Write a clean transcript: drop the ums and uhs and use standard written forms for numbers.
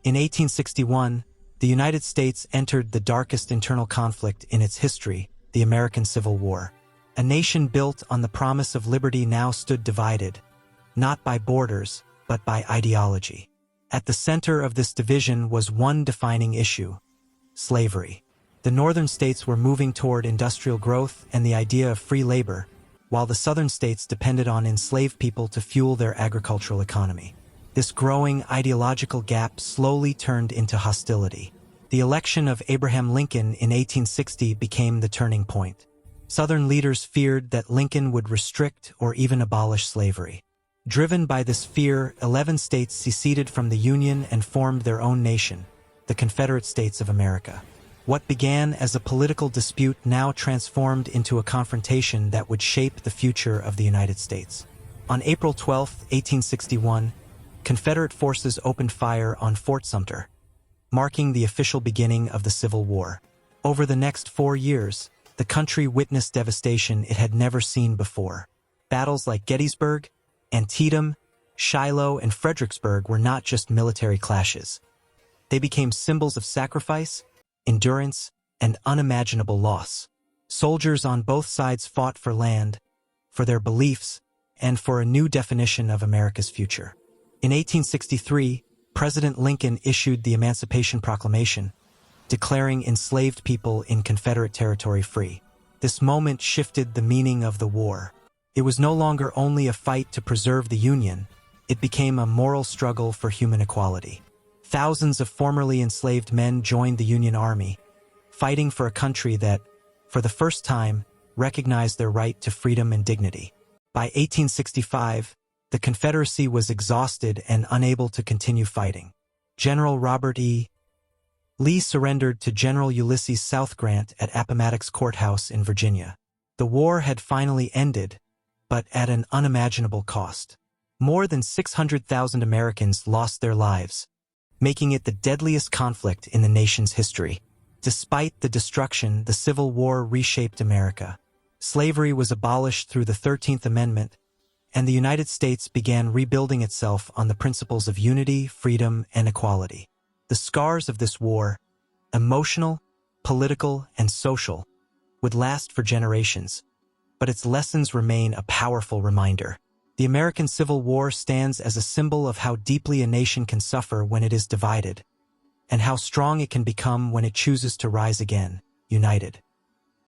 In 1861, the United States entered the darkest internal conflict in its history, the American Civil War. A nation built on the promise of liberty now stood divided, not by borders, but by ideology. At the center of this division was one defining issue: slavery. The northern states were moving toward industrial growth and the idea of free labor, while the southern states depended on enslaved people to fuel their agricultural economy. This growing ideological gap slowly turned into hostility. The election of Abraham Lincoln in 1860 became the turning point. Southern leaders feared that Lincoln would restrict or even abolish slavery. Driven by this fear, 11 states seceded from the Union and formed their own nation, the Confederate States of America. What began as a political dispute now transformed into a confrontation that would shape the future of the United States. On April 12, 1861, Confederate forces opened fire on Fort Sumter, marking the official beginning of the Civil War. Over the next 4 years, the country witnessed devastation it had never seen before. Battles like Gettysburg, Antietam, Shiloh, and Fredericksburg were not just military clashes. They became symbols of sacrifice, endurance, and unimaginable loss. Soldiers on both sides fought for land, for their beliefs, and for a new definition of America's future. In 1863, President Lincoln issued the Emancipation Proclamation, declaring enslaved people in Confederate territory free. This moment shifted the meaning of the war. It was no longer only a fight to preserve the Union, it became a moral struggle for human equality. Thousands of formerly enslaved men joined the Union Army, fighting for a country that, for the first time, recognized their right to freedom and dignity. By 1865, the Confederacy was exhausted and unable to continue fighting. General Robert E. Lee surrendered to General Ulysses South Grant at Appomattox Courthouse in Virginia. The war had finally ended, but at an unimaginable cost. More than 600,000 Americans lost their lives, making it the deadliest conflict in the nation's history. Despite the destruction, the Civil War reshaped America. Slavery was abolished through the 13th Amendment, and the United States began rebuilding itself on the principles of unity, freedom, and equality. The scars of this war, emotional, political, and social, would last for generations, but its lessons remain a powerful reminder. The American Civil War stands as a symbol of how deeply a nation can suffer when it is divided, and how strong it can become when it chooses to rise again, united.